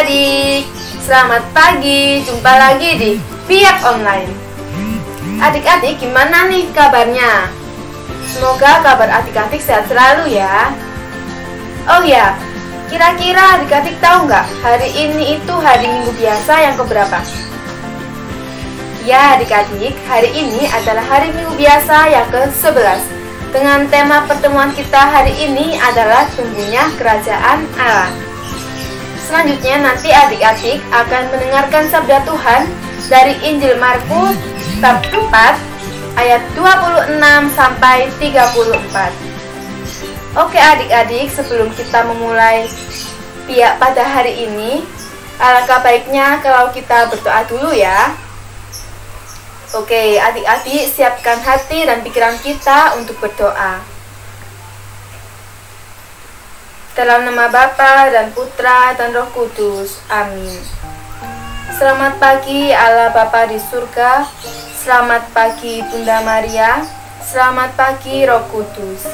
adik-adik, selamat pagi, jumpa lagi di Piak Online. Adik-adik, gimana nih kabarnya? Semoga kabar adik-adik sehat selalu ya. Oh ya, kira-kira adik-adik tahu nggak hari ini itu hari Minggu biasa yang keberapa? Ya adik-adik, hari ini adalah hari Minggu biasa yang ke-11. Dengan tema pertemuan kita hari ini adalah tumbuhnya kerajaan Allah. Selanjutnya nanti adik-adik akan mendengarkan sabda Tuhan dari Injil Markus bab 4 ayat 26 sampai 34. Oke adik-adik, sebelum kita memulai Piak pada hari ini, alangkah baiknya kalau kita berdoa dulu ya. Oke adik-adik, siapkan hati dan pikiran kita untuk berdoa. Dalam nama Bapa dan Putra dan Roh Kudus. Amin. Selamat pagi Allah Bapa di surga. Selamat pagi Bunda Maria. Selamat pagi Roh Kudus.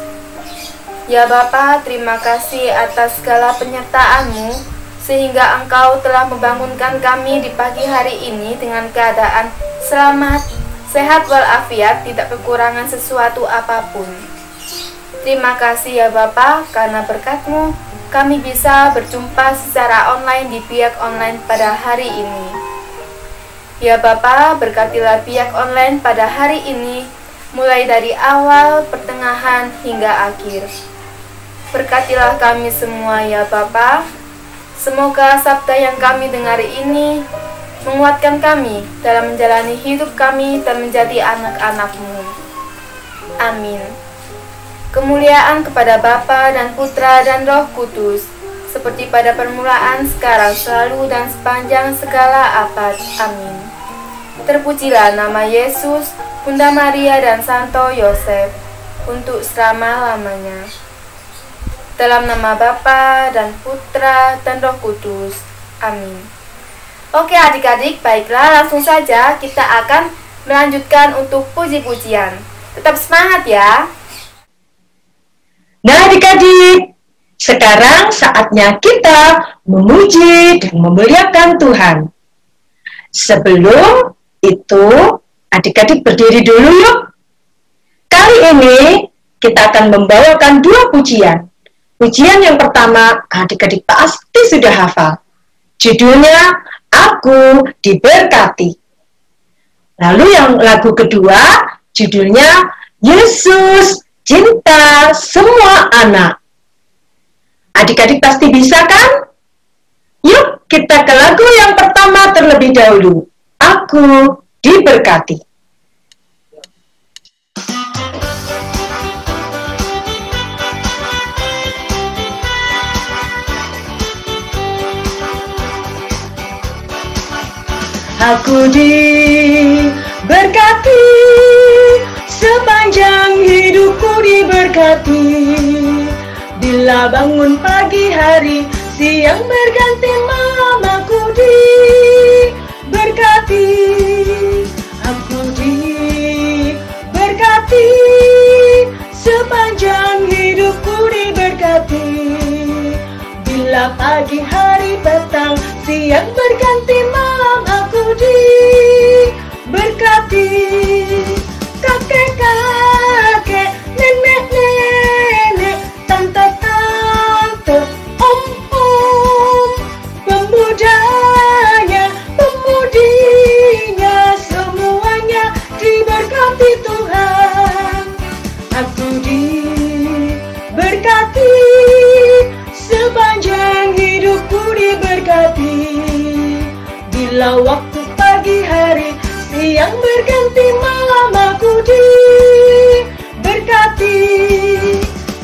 Ya Bapa, terima kasih atas segala penyertaan-Mu, sehingga Engkau telah membangunkan kami di pagi hari ini dengan keadaan selamat, sehat walafiat, tidak kekurangan sesuatu apapun. Terima kasih ya Bapa, karena berkat-Mu kami bisa berjumpa secara online di Piak Online pada hari ini. Ya Bapa, berkatilah Piak Online pada hari ini, mulai dari awal, pertengahan, hingga akhir. Berkatilah kami semua ya Bapa. Semoga sabda yang kami dengar ini menguatkan kami dalam menjalani hidup kami dan menjadi anak-anak-Mu. Amin. Kemuliaan kepada Bapa dan Putra dan Roh Kudus, seperti pada permulaan, sekarang, selalu, dan sepanjang segala abad. Amin. Terpujilah nama Yesus, Bunda Maria, dan Santo Yosef, untuk selama-lamanya. Dalam nama Bapa dan Putra dan Roh Kudus. Amin. Oke adik-adik, baiklah, langsung saja kita akan melanjutkan untuk puji-pujian. Tetap semangat ya. Nah adik-adik, sekarang saatnya kita memuji dan memuliakan Tuhan. Sebelum itu, adik-adik berdiri dulu yuk. Kali ini kita akan membawakan dua pujian. Pujian yang pertama, adik-adik pasti sudah hafal. Judulnya, Aku Diberkati. Lalu yang lagu kedua, judulnya, Yesus Cinta Semua Anak. Adik-adik pasti bisa kan? Yuk kita ke lagu yang pertama terlebih dahulu. Aku Diberkati. Aku diberkati, sepanjang hidupku diberkati. Bila bangun pagi hari, siang berganti malam, aku diberkati. Aku diberkati, sepanjang hidupku diberkati. Bila pagi hari petang, siang berganti malam, aku diberkati. Kakek-kakek, nenek-nenek, tante-tante, om-om, pemudanya, pemudinya, semuanya diberkati Tuhan. Aku diberkati, sepanjang hidupku diberkati. Bila waktu pagi hari, siang berganti malam, aku diberkati.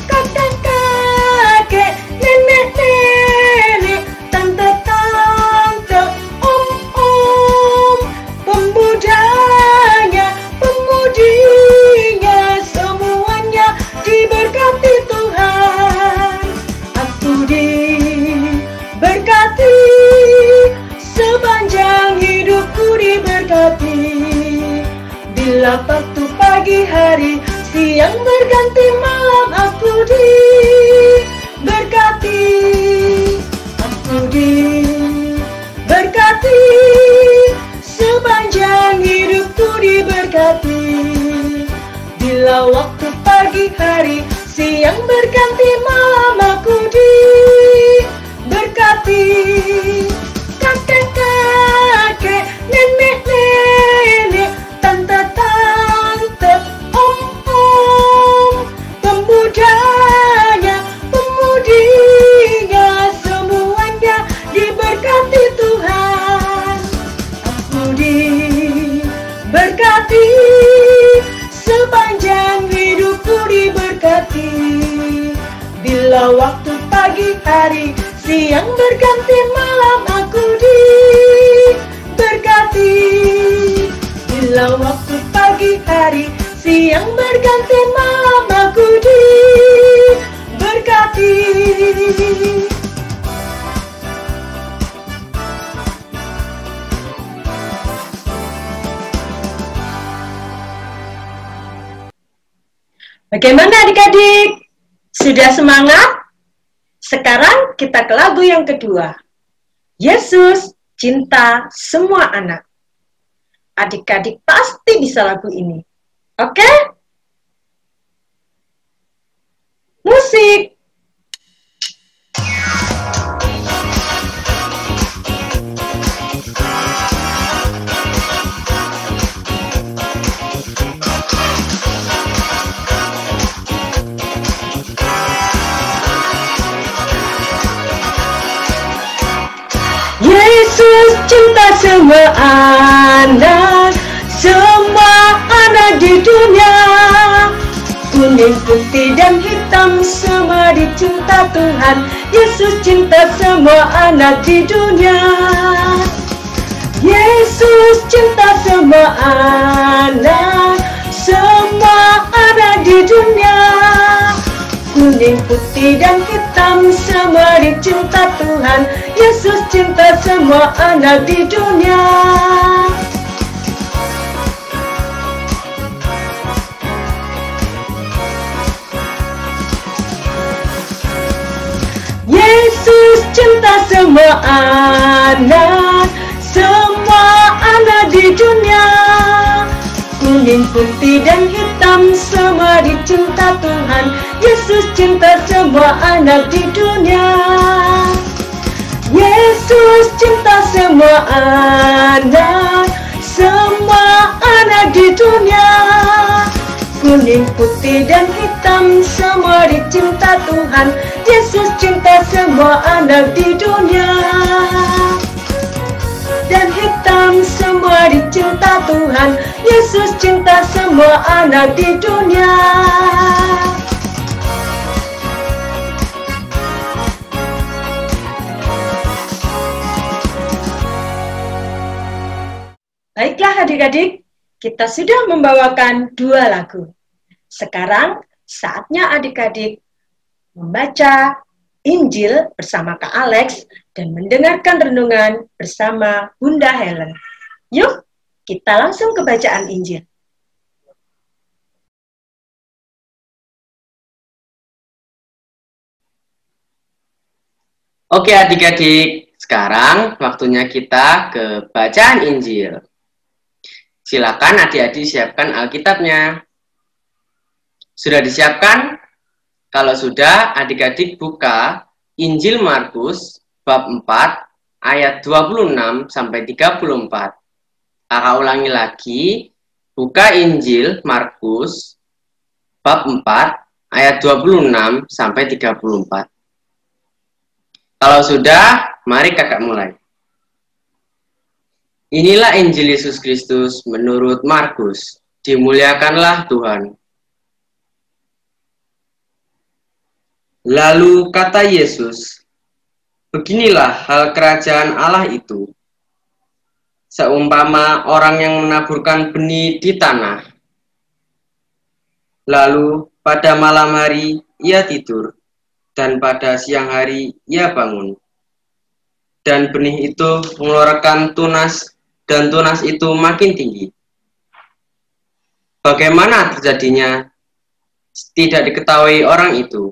Kakek-kakek, nenek-nenek, tante-tante, om-om, pemudanya, pemudinya, semuanya diberkati Tuhan. Aku diberkati, sepanjang hidupku diberkati. Bila waktu pagi hari, siang berganti malam, aku diberkati. Aku diberkati. Bila waktu pagi hari, siang berganti malam, aku diberkati. Kakek-kakek, nenek-nenek, tante-tante, om-om, pemudanya, pemudinya, semuanya diberkati Tuhan. Aku diberkati, sepanjang hidupku diberkati. Bila waktu pagi hari, siang berganti malam, aku diberkati. Bila waktu pagi hari, siang berganti malam, aku diberkati. Bagaimana adik-adik? Sudah semangat? Sekarang kita ke lagu yang kedua. Yesus cinta semua anak. Adik-adik pasti bisa lagu ini. Oke? Musik! Yesus cinta semua anak di dunia. Kuning, putih, dan hitam semua dicinta Tuhan. Yesus cinta semua anak di dunia. Yesus cinta semua anak di dunia. Kuning, putih, dan hitam semua dicinta Tuhan. Yesus cinta semua anak di dunia. Yesus cinta semua anak di dunia. Kuning, putih, dan hitam semua dicinta Tuhan. Yesus cinta semua anak di dunia. Yesus cinta semua anak di dunia. Kuning, putih, dan hitam semua dicinta Tuhan. Yesus cinta semua anak di dunia. Dan hitam semua dicinta Tuhan. Yesus cinta semua anak di dunia. Baiklah adik-adik, kita sudah membawakan 2 lagu. Sekarang saatnya adik-adik membaca Injil bersama Kak Alex dan mendengarkan renungan bersama Bunda Helen. Yuk, kita langsung ke bacaan Injil. Oke adik-adik, sekarang waktunya kita ke bacaan Injil. Silakan adik-adik siapkan Alkitabnya. Sudah disiapkan? Kalau sudah, adik-adik buka Injil Markus bab 4 ayat 26 sampai 34. Kakak ulangi lagi, buka Injil Markus bab 4 ayat 26 sampai 34. Kalau sudah, mari kakak mulai. Inilah Injil Yesus Kristus menurut Markus. Dimuliakanlah Tuhan. Lalu kata Yesus, beginilah hal kerajaan Allah itu. Seumpama orang yang menaburkan benih di tanah. Lalu pada malam hari ia tidur, dan pada siang hari ia bangun. Dan benih itu mengeluarkan tunas, dan tunas itu makin tinggi. Bagaimana terjadinya? Tidak diketahui orang itu.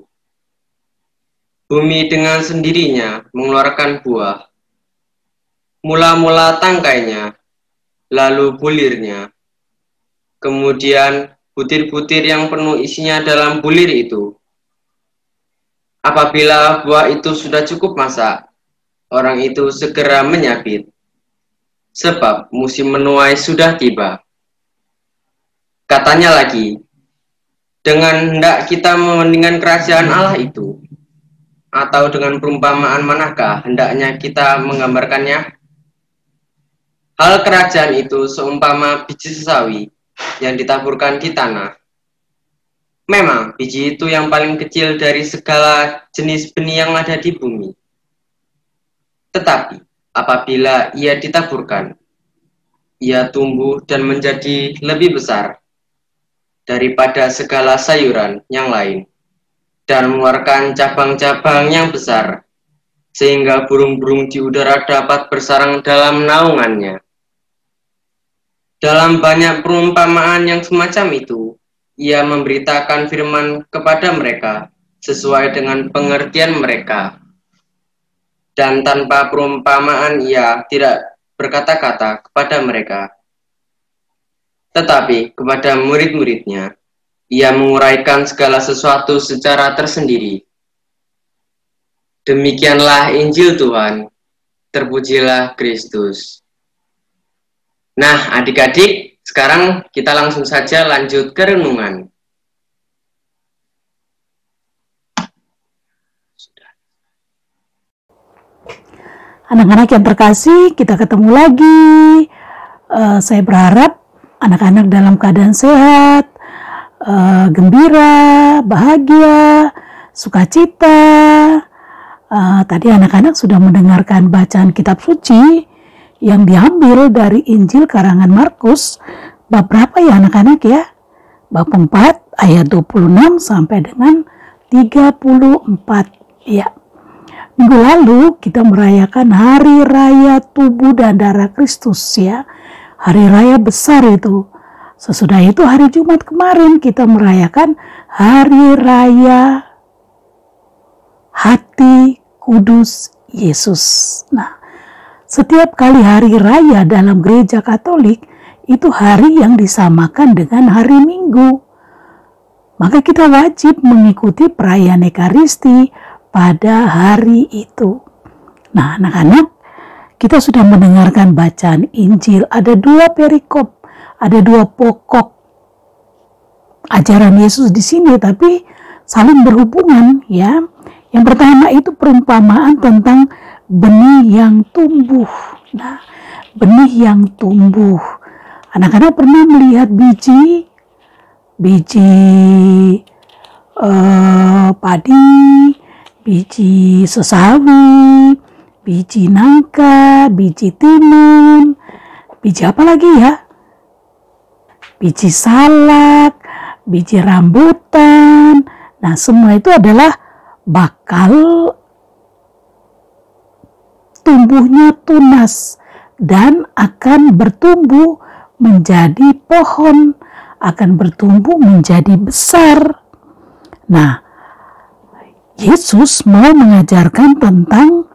Bumi dengan sendirinya mengeluarkan buah. Mula-mula tangkainya, lalu bulirnya, kemudian butir-butir yang penuh isinya dalam bulir itu. Apabila buah itu sudah cukup masak, orang itu segera menyabit, sebab musim menuai sudah tiba. Katanya lagi, dengan hendak kita membandingkan kerajaan Allah itu, atau dengan perumpamaan manakah hendaknya kita menggambarkannya? Hal kerajaan itu seumpama biji sesawi yang ditaburkan di tanah. Memang biji itu yang paling kecil dari segala jenis benih yang ada di bumi. Tetapi apabila ia ditaburkan, ia tumbuh dan menjadi lebih besar daripada segala sayuran yang lain, dan mengeluarkan cabang-cabang yang besar, sehingga burung-burung di udara dapat bersarang dalam naungannya. Dalam banyak perumpamaan yang semacam itu, ia memberitakan firman kepada mereka sesuai dengan pengertian mereka. Dan tanpa perumpamaan ia tidak berkata-kata kepada mereka. Tetapi kepada murid-muridnya, ia menguraikan segala sesuatu secara tersendiri. Demikianlah Injil Tuhan, terpujilah Kristus. Nah, adik-adik, sekarang kita langsung saja lanjut ke renungan. Anak-anak yang terkasih, kita ketemu lagi. Saya berharap anak-anak dalam keadaan sehat, gembira, bahagia, sukacita. Tadi anak-anak sudah mendengarkan bacaan kitab suci yang diambil dari Injil karangan Markus. Bab berapa ya anak-anak ya? Bab 4 ayat 26 sampai dengan 34 ya. Minggu lalu kita merayakan Hari Raya Tubuh dan Darah Kristus ya. Hari Raya besar itu. Sesudah itu hari Jumat kemarin kita merayakan Hari Raya Hati Kudus Yesus. Nah, setiap kali hari raya dalam gereja Katolik itu hari yang disamakan dengan hari Minggu. Maka kita wajib mengikuti perayaan Ekaristi pada hari itu. Nah, anak-anak, kita sudah mendengarkan bacaan Injil. Ada 2 perikop, ada 2 pokok ajaran Yesus di sini, tapi saling berhubungan ya. Yang pertama itu perumpamaan tentang benih yang tumbuh. Nah, benih yang tumbuh. Anak-anak pernah melihat biji padi, biji sesawi, biji nangka, biji timun, biji apa lagi ya? Biji salak, biji rambutan. Nah, semua itu adalah bakal tumbuhnya tunas dan akan bertumbuh menjadi pohon, akan bertumbuh menjadi besar. Nah, Yesus mau mengajarkan tentang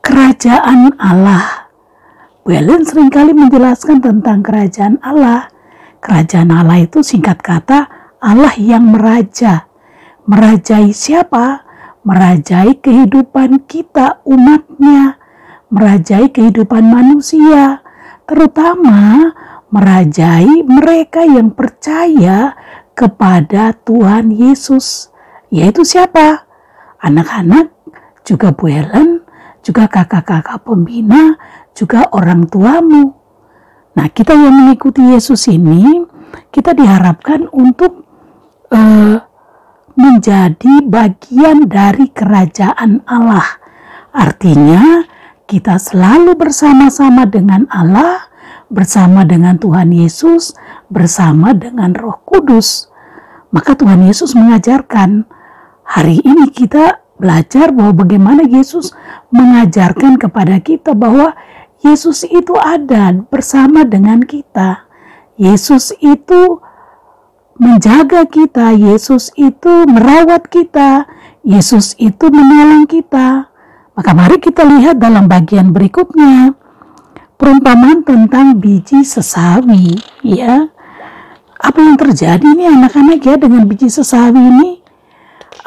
kerajaan Allah. Bu Ellen seringkali menjelaskan tentang kerajaan Allah. Kerajaan Allah itu singkat kata Allah yang meraja. Merajai siapa? Merajai kehidupan kita, umatnya. Merajai kehidupan manusia. Terutama merajai mereka yang percaya kepada Tuhan Yesus. Yaitu siapa? Anak-anak, juga Bu Ellen, juga kakak-kakak pembina, juga orang tuamu. Nah, kita yang mengikuti Yesus ini, kita diharapkan untuk menjadi bagian dari kerajaan Allah. Artinya, kita selalu bersama-sama dengan Allah, bersama dengan Tuhan Yesus, bersama dengan Roh Kudus. Maka Tuhan Yesus mengajarkan, hari ini kita belajar bahwa bagaimana Yesus mengajarkan kepada kita bahwa Yesus itu ada bersama dengan kita. Yesus itu menjaga kita, Yesus itu merawat kita, Yesus itu menolong kita. Maka mari kita lihat dalam bagian berikutnya perumpamaan tentang biji sesawi ya. Apa yang terjadi nih anak-anak ya dengan biji sesawi ini?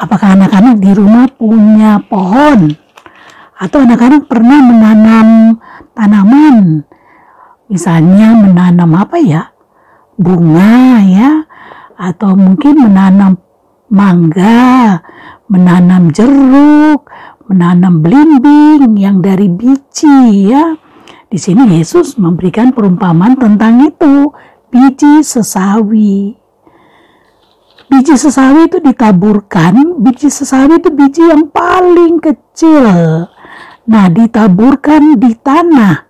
Apakah anak-anak di rumah punya pohon? Atau anak-anak pernah menanam tanaman? Misalnya menanam apa ya? Bunga ya? Atau mungkin menanam mangga, menanam jeruk, menanam belimbing yang dari biji ya. Di sini Yesus memberikan perumpamaan tentang itu, biji sesawi. Biji sesawi itu ditaburkan, biji sesawi itu biji yang paling kecil. Nah, ditaburkan di tanah.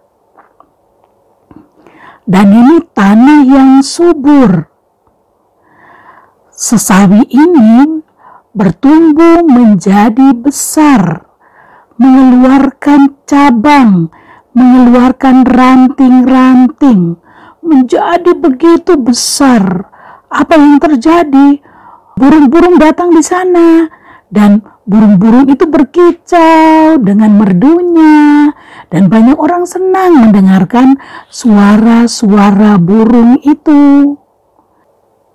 Dan ini tanah yang subur. Sesawi ini bertumbuh menjadi besar, mengeluarkan cabang, mengeluarkan ranting-ranting, menjadi begitu besar. Apa yang terjadi? Burung-burung datang di sana, dan burung-burung itu berkicau dengan merdunya, dan banyak orang senang mendengarkan suara-suara burung itu.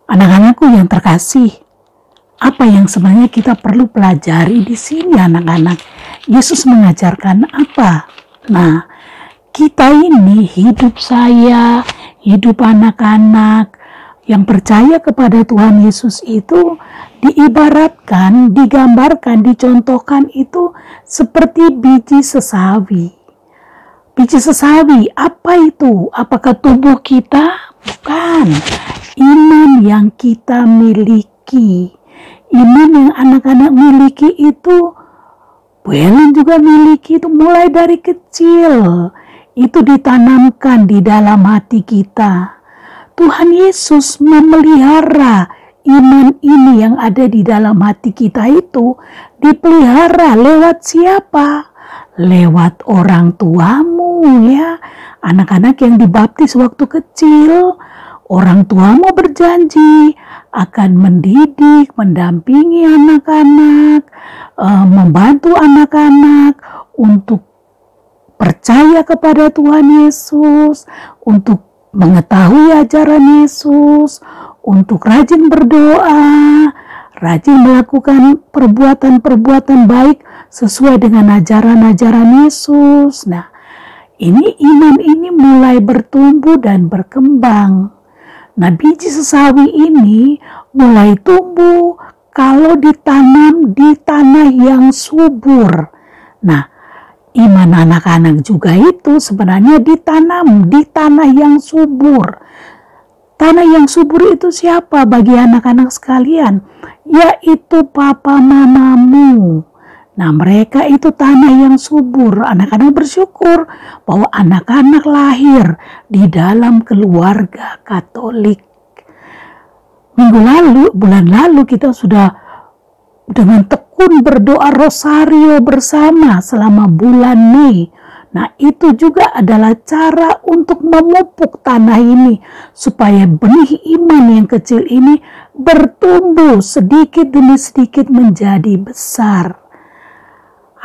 Anak-anakku yang terkasih, apa yang sebenarnya kita perlu pelajari di sini anak-anak? Yesus mengajarkan apa? Nah, kita ini hidup saya, hidup anak-anak yang percaya kepada Tuhan Yesus itu diibaratkan, digambarkan, dicontohkan itu seperti biji sesawi. Biji sesawi, apa itu? Apakah tubuh kita? Bukan. Iman yang kita miliki. Iman yang anak-anak miliki itu, Bu Helen juga miliki itu mulai dari kecil. Itu ditanamkan di dalam hati kita. Tuhan Yesus memelihara iman ini yang ada di dalam hati kita itu. Dipelihara lewat siapa? Lewat orang tuamu ya. Anak-anak yang dibaptis waktu kecil, orang tuamu berjanji akan mendidik, mendampingi anak-anak, membantu anak-anak untuk percaya kepada Tuhan Yesus, untuk mengetahui ajaran Yesus, untuk rajin berdoa, rajin melakukan perbuatan-perbuatan baik sesuai dengan ajaran-ajaran Yesus. Nah, ini iman ini mulai bertumbuh dan berkembang. Nah, biji sesawi ini mulai tumbuh kalau ditanam di tanah yang subur. Nah, iman anak-anak juga itu sebenarnya ditanam di tanah yang subur. Tanah yang subur itu siapa bagi anak-anak sekalian? Yaitu papa mamamu. Nah, mereka itu tanah yang subur. Anak-anak bersyukur bahwa anak-anak lahir di dalam keluarga Katolik. Bulan lalu kita sudah dengan tekun berdoa rosario bersama selama bulan Mei. Nah, itu juga adalah cara untuk memupuk tanah ini supaya benih iman yang kecil ini bertumbuh sedikit demi sedikit menjadi besar.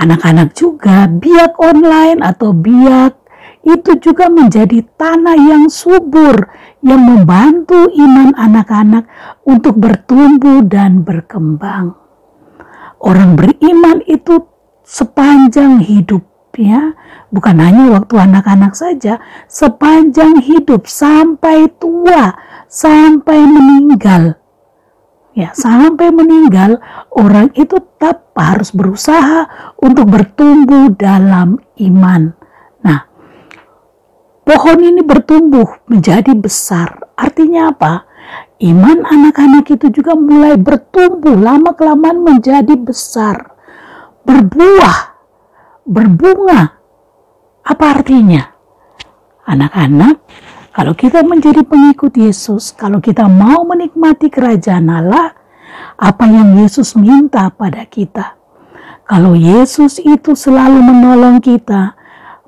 Anak-anak juga biak online atau biak itu juga menjadi tanah yang subur yang membantu iman anak-anak untuk bertumbuh dan berkembang. Orang beriman itu sepanjang hidup ya, bukan hanya waktu anak-anak saja, sepanjang hidup sampai tua, sampai meninggal. Ya, sampai meninggal orang itu tetap harus berusaha untuk bertumbuh dalam iman. Nah, pohon ini bertumbuh menjadi besar. Artinya apa? Iman anak-anak itu juga mulai bertumbuh lama-kelamaan menjadi besar. Berbuah, berbunga. Apa artinya? Anak-anak, kalau kita menjadi pengikut Yesus, kalau kita mau menikmati kerajaan Allah, apa yang Yesus minta pada kita. Kalau Yesus itu selalu menolong kita,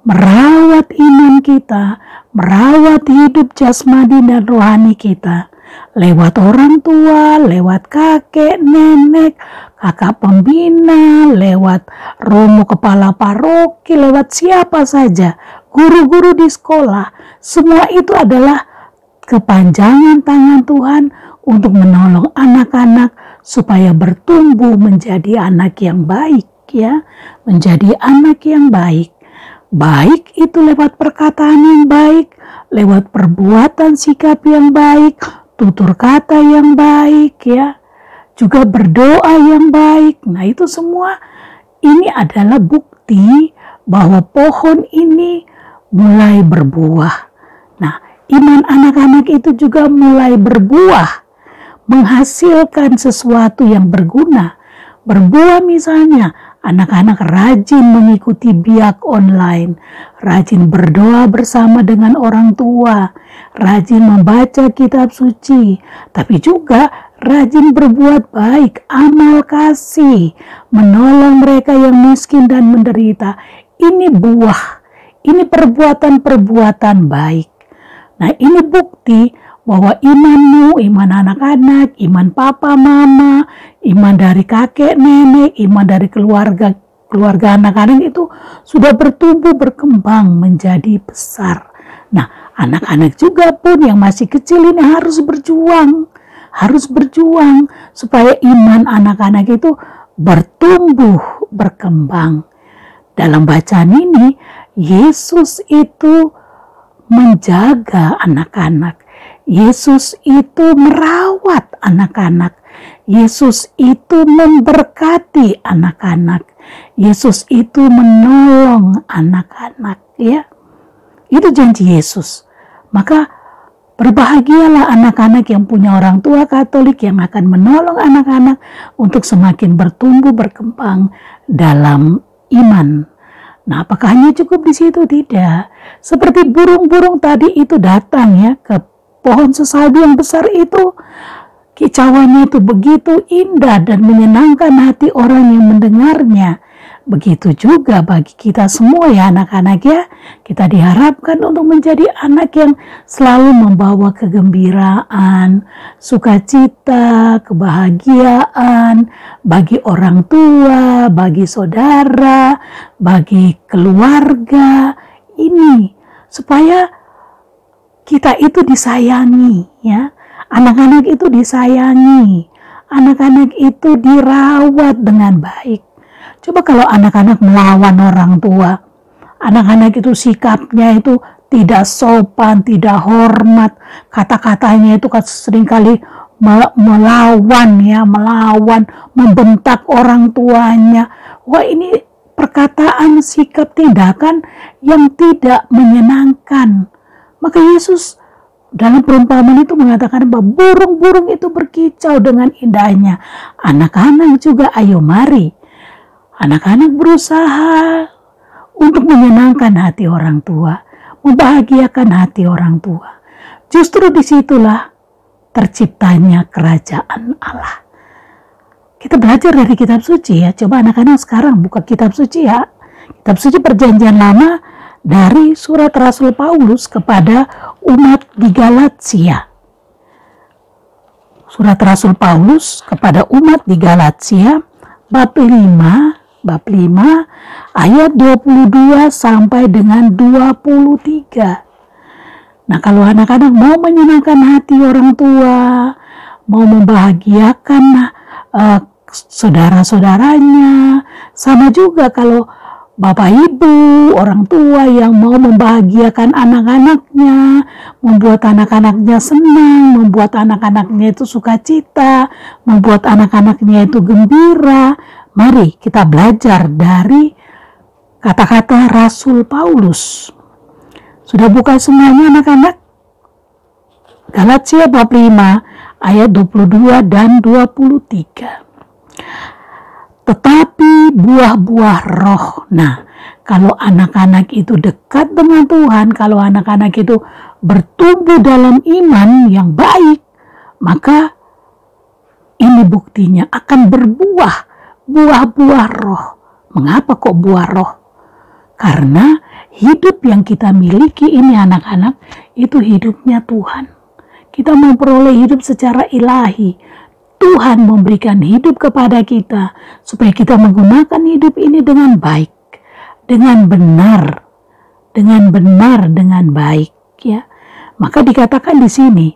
merawat iman kita, merawat hidup jasmani dan rohani kita, lewat orang tua, lewat kakek, nenek, kakak pembina, lewat romo kepala paroki, lewat siapa saja, guru-guru di sekolah, semua itu adalah kepanjangan tangan Tuhan untuk menolong anak-anak supaya bertumbuh menjadi anak yang baik, ya, menjadi anak yang baik. Baik itu lewat perkataan yang baik, lewat perbuatan sikap yang baik, tutur kata yang baik, ya, juga berdoa yang baik. Nah, itu semua ini adalah bukti bahwa pohon ini mulai berbuah. Nah, iman anak-anak itu juga mulai berbuah, menghasilkan sesuatu yang berguna. Berbuah misalnya, anak-anak rajin mengikuti biak online, rajin berdoa bersama dengan orang tua, rajin membaca kitab suci, tapi juga rajin berbuat baik, amal kasih, menolong mereka yang miskin dan menderita. Ini buah, ini perbuatan-perbuatan baik. Nah, ini bukti bahwa imanmu, iman anak-anak, iman papa mama, iman dari kakek nenek, iman dari keluarga anak-anak itu sudah bertumbuh berkembang menjadi besar. Nah, anak-anak juga pun yang masih kecil ini harus berjuang supaya iman anak-anak itu bertumbuh berkembang. Dalam bacaan ini, Yesus itu menjaga anak-anak. Yesus itu merawat anak-anak. Yesus itu memberkati anak-anak. Yesus itu menolong anak-anak, ya. Itu janji Yesus. Maka berbahagialah anak-anak yang punya orang tua Katolik yang akan menolong anak-anak untuk semakin bertumbuh berkembang dalam iman. Nah, apakah hanya cukup di situ? Tidak. Seperti burung-burung tadi itu datang, ya, ke pohon sesawi yang besar itu, kicauannya itu begitu indah dan menyenangkan hati orang yang mendengarnya. Begitu juga bagi kita semua, ya anak-anak, ya. Kita diharapkan untuk menjadi anak yang selalu membawa kegembiraan, sukacita, kebahagiaan bagi orang tua, bagi saudara, bagi keluarga. Ini supaya kita itu disayangi, ya. Anak-anak itu disayangi, anak-anak itu dirawat dengan baik. Coba kalau anak-anak melawan orang tua, anak-anak itu sikapnya itu tidak sopan, tidak hormat, kata-katanya itu seringkali melawan, ya, membentak orang tuanya. Wah, ini perkataan, sikap, tindakan yang tidak menyenangkan. Maka Yesus dalam perumpamaan itu mengatakan bahwa burung-burung itu berkicau dengan indahnya. Anak-anak juga, ayo mari. Anak-anak berusaha untuk menyenangkan hati orang tua, membahagiakan hati orang tua. Justru disitulah terciptanya kerajaan Allah. Kita belajar dari kitab suci, ya. Coba anak-anak sekarang buka kitab suci, ya. Kitab suci Perjanjian Lama dari surat Rasul Paulus kepada umat di Galatia. Surat Rasul Paulus kepada umat di Galatia, bab 5 ayat 22 sampai dengan 23. Nah, kalau anak-anak mau menyenangkan hati orang tua, mau membahagiakan saudara-saudaranya, sama juga kalau bapak ibu, orang tua yang mau membahagiakan anak-anaknya, membuat anak-anaknya senang, membuat anak-anaknya itu sukacita, membuat anak-anaknya itu gembira. Mari kita belajar dari kata-kata Rasul Paulus. Sudah buka semuanya anak-anak? Galatia bab 5 ayat 22 dan 23. Tetapi buah-buah roh. Nah, kalau anak-anak itu dekat dengan Tuhan, kalau anak-anak itu bertumbuh dalam iman yang baik, maka ini buktinya akan berbuah. Buah-buah roh. Mengapa kok buah roh? Karena hidup yang kita miliki ini anak-anak, itu hidupnya Tuhan. Kita memperoleh hidup secara ilahi. Tuhan memberikan hidup kepada kita supaya kita menggunakan hidup ini dengan baik, dengan benar, dengan baik, ya. Maka dikatakan di sini,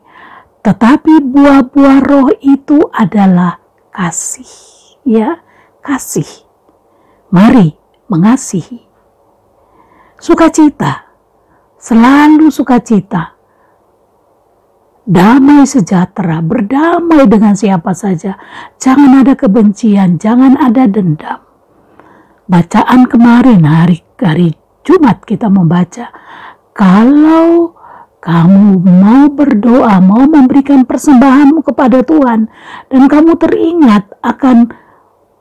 tetapi buah-buah roh itu adalah kasih. Ya, kasih. Mari mengasihi. Sukacita, selalu sukacita. Damai sejahtera, berdamai dengan siapa saja. Jangan ada kebencian, jangan ada dendam. Bacaan kemarin hari Jumat kita membaca, kalau kamu mau berdoa, mau memberikan persembahanmu kepada Tuhan, dan kamu teringat akan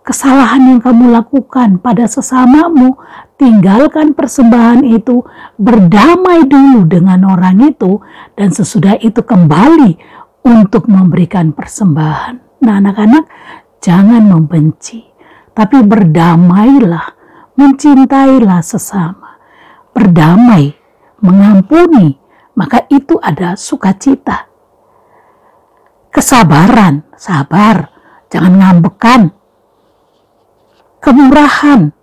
kesalahan yang kamu lakukan pada sesamamu, tinggalkan persembahan itu, berdamai dulu dengan orang itu, dan sesudah itu kembali untuk memberikan persembahan. Nah, anak-anak, jangan membenci, tapi berdamailah, mencintailah sesama, berdamai, mengampuni, maka itu ada sukacita. Kesabaran, sabar, jangan ngambekan. Kemurahan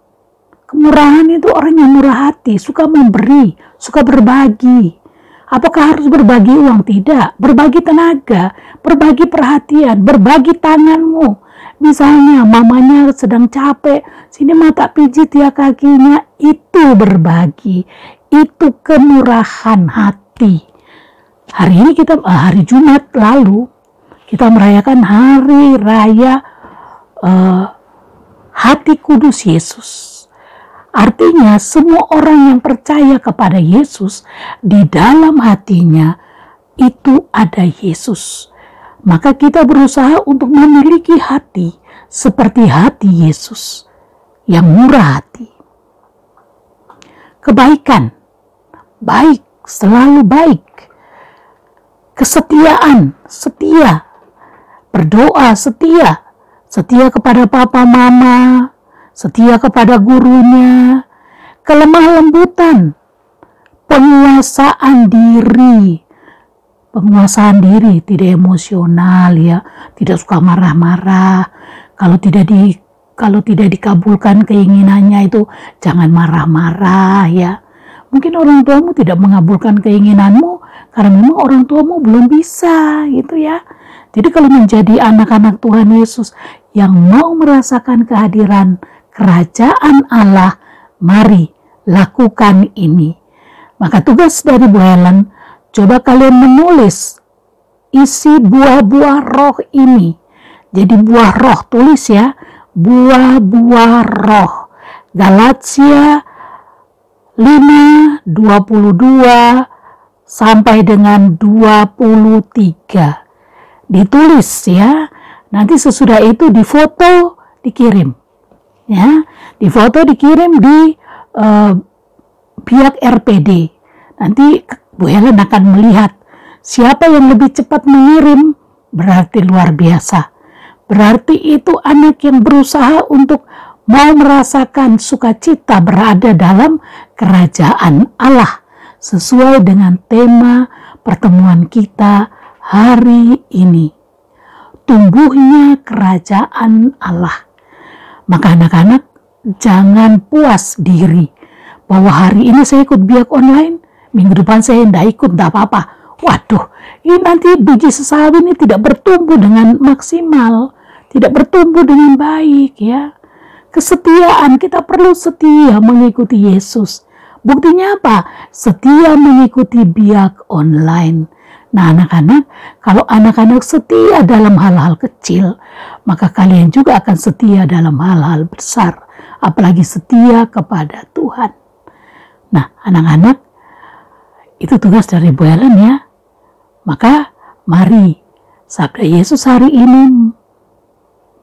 itu orang yang murah hati, suka memberi, suka berbagi. Apakah harus berbagi uang? Tidak. Berbagi tenaga, berbagi perhatian, berbagi tanganmu. Misalnya mamanya sedang capek, sini mata pijit ya kakinya, itu berbagi. Itu kemurahan hati. Hari ini hari Jumat lalu, kita merayakan hari raya hati kudus Yesus. Artinya semua orang yang percaya kepada Yesus, di dalam hatinya itu ada Yesus. Maka kita berusaha untuk memiliki hati seperti hati Yesus yang murah hati. Kebaikan, baik, selalu baik. Kesetiaan, setia. Berdoa, setia. Setia kepada papa mama, setia kepada gurunya, kelemah lembutan, penguasaan diri, tidak emosional ya, tidak suka marah-marah. Kalau tidak dikabulkan keinginannya itu jangan marah-marah ya. Mungkin orang tuamu tidak mengabulkan keinginanmu karena memang orang tuamu belum bisa gitu ya. Jadi kalau menjadi anak-anak Tuhan Yesus yang mau merasakan kehadiran kerajaan Allah, mari lakukan ini. Maka tugas dari Bu Helen, coba kalian menulis isi buah-buah roh ini. Jadi buah roh, tulis ya, buah-buah roh. Galatia 5:22 sampai dengan 23. Ditulis ya. Nanti sesudah itu difoto, dikirim. Ya, difoto dikirim di pihak RPD. Nanti Bu Helen akan melihat siapa yang lebih cepat mengirim, berarti luar biasa. Berarti itu anak yang berusaha untuk mau merasakan sukacita berada dalam kerajaan Allah sesuai dengan tema pertemuan kita hari ini. Tumbuhnya kerajaan Allah. Maka anak-anak jangan puas diri bahwa hari ini saya ikut biak online, minggu depan saya tidak ikut, tidak apa-apa. Waduh, ini nanti biji sesawi ini tidak bertumbuh dengan maksimal, tidak bertumbuh dengan baik ya. Kesetiaan, kita perlu setia mengikuti Yesus. Buktinya apa? Setia mengikuti biak online. Nah anak-anak, kalau anak-anak setia dalam hal-hal kecil, maka kalian juga akan setia dalam hal-hal besar. Apalagi setia kepada Tuhan. Nah anak-anak, itu tugas dari Bu Helen ya. Maka mari sabda Yesus hari ini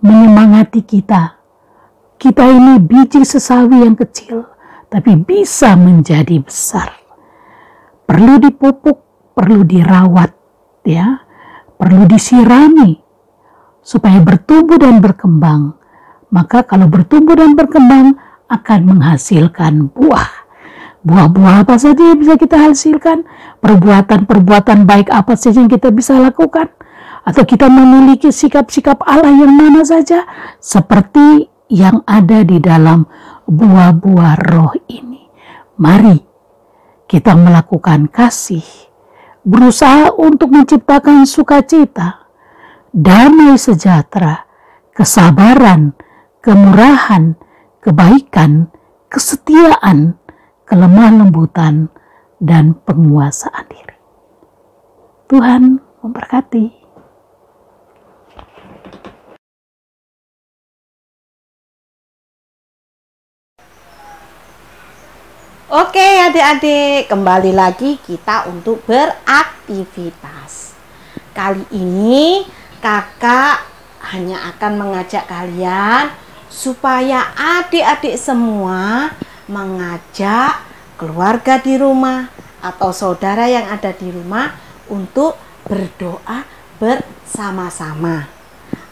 menyemangati kita. Kita ini biji sesawi yang kecil, tapi bisa menjadi besar. Perlu dipupuk, perlu dirawat, ya, perlu disirami supaya bertumbuh dan berkembang. Maka kalau bertumbuh dan berkembang akan menghasilkan buah. Buah-buah apa saja yang bisa kita hasilkan? Perbuatan-perbuatan baik apa saja yang kita bisa lakukan? Atau kita memiliki sikap-sikap Allah yang mana saja? Seperti yang ada di dalam buah-buah roh ini. Mari kita melakukan kasih, berusaha untuk menciptakan sukacita, damai sejahtera, kesabaran, kemurahan, kebaikan, kesetiaan, kelemah lembutan, dan penguasaan diri. Tuhan memberkati. Oke adik-adik, kembali lagi kita untuk beraktivitas. Kali ini kakak hanya akan mengajak kalian supaya adik-adik semua mengajak keluarga di rumah atau saudara yang ada di rumah untuk berdoa bersama-sama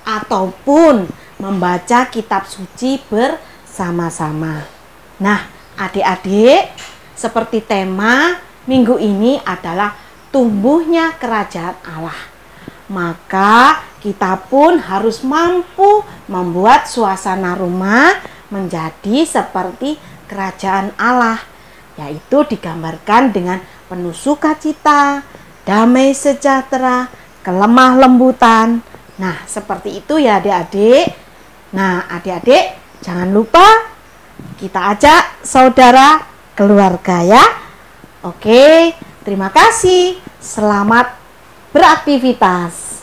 ataupun membaca kitab suci bersama-sama. Nah, adik-adik, seperti tema minggu ini adalah tumbuhnya kerajaan Allah. Maka kita pun harus mampu membuat suasana rumah menjadi seperti kerajaan Allah, yaitu digambarkan dengan penuh sukacita, damai sejahtera, kelemah lembutan. Nah, seperti itu ya adik-adik. Nah, adik-adik jangan lupa kita ajak saudara, keluarga ya. Oke, terima kasih. Selamat beraktivitas.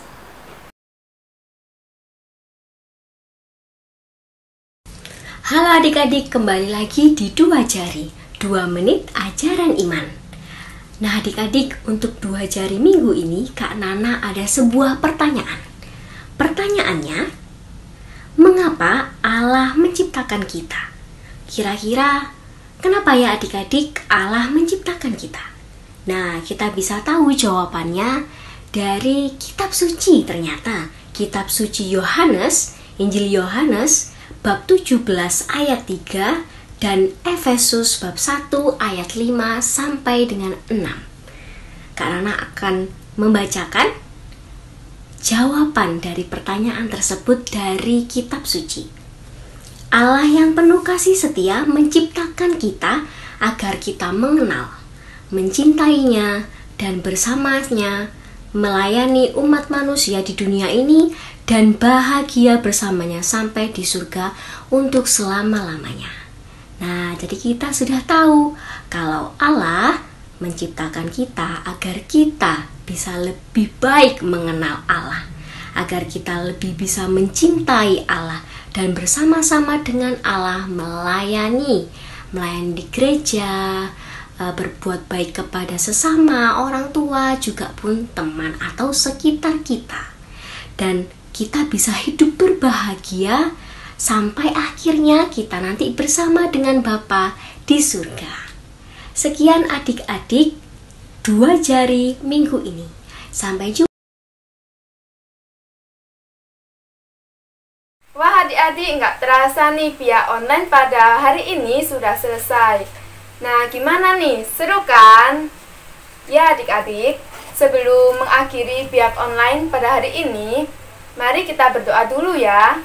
Halo adik-adik, kembali lagi di 2 jari, 2 menit ajaran iman. Nah adik-adik, untuk 2 jari minggu ini Kak Nana ada sebuah pertanyaan. Pertanyaannya, mengapa Allah menciptakan kita? Kira-kira kenapa ya adik-adik Allah menciptakan kita? Nah, kita bisa tahu jawabannya dari kitab suci ternyata. Kitab suci Yohanes, Injil Yohanes bab 17 ayat 3 dan Efesus bab 1 ayat 5 sampai dengan 6. Kak Nana akan membacakan jawaban dari pertanyaan tersebut dari kitab suci. Allah yang penuh kasih setia menciptakan kita agar kita mengenal, mencintainya, dan bersamanya melayani umat manusia di dunia ini dan bahagia bersamanya sampai di surga untuk selama-lamanya. Nah, jadi kita sudah tahu kalau Allah menciptakan kita agar kita bisa lebih baik mengenal Allah, agar kita lebih bisa mencintai Allah dan bersama-sama dengan Allah melayani di gereja, berbuat baik kepada sesama, orang tua, juga pun teman atau sekitar kita. Dan kita bisa hidup berbahagia sampai akhirnya kita nanti bersama dengan Bapa di surga. Sekian adik-adik 2 jari minggu ini. Sampai jumpa. Wah adik-adik, nggak terasa nih pihak online pada hari ini sudah selesai. Nah gimana nih, seru kan? Ya adik-adik, sebelum mengakhiri pihak online pada hari ini, mari kita berdoa dulu ya.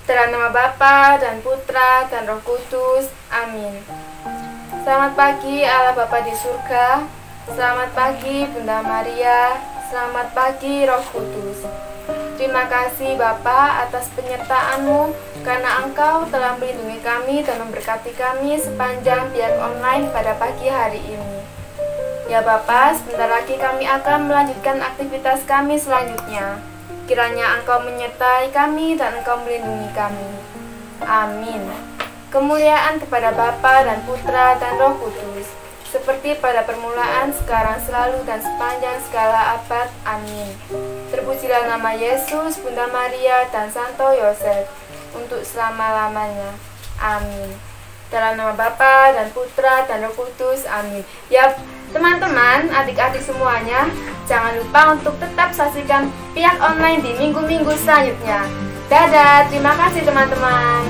Dalam nama Bapa dan Putra dan Roh Kudus, amin. Selamat pagi Allah Bapa di surga, selamat pagi Bunda Maria, selamat pagi Roh Kudus. Terima kasih Bapa atas penyertaan-Mu, karena Engkau telah melindungi kami dan memberkati kami sepanjang pihak online pada pagi hari ini. Ya Bapa, sebentar lagi kami akan melanjutkan aktivitas kami selanjutnya. Kiranya Engkau menyertai kami dan Engkau melindungi kami. Amin. Kemuliaan kepada Bapa dan Putra dan Roh Kudus, seperti pada permulaan, sekarang, selalu, dan sepanjang segala abad. Amin. Terpujilah nama Yesus, Bunda Maria, dan Santo Yosef, untuk selama-lamanya. Amin. Dalam nama Bapa dan Putra dan Roh Kudus. Amin. Ya, teman-teman, adik-adik semuanya, jangan lupa untuk tetap saksikan pihak online di minggu-minggu selanjutnya. Dadah, terima kasih teman-teman.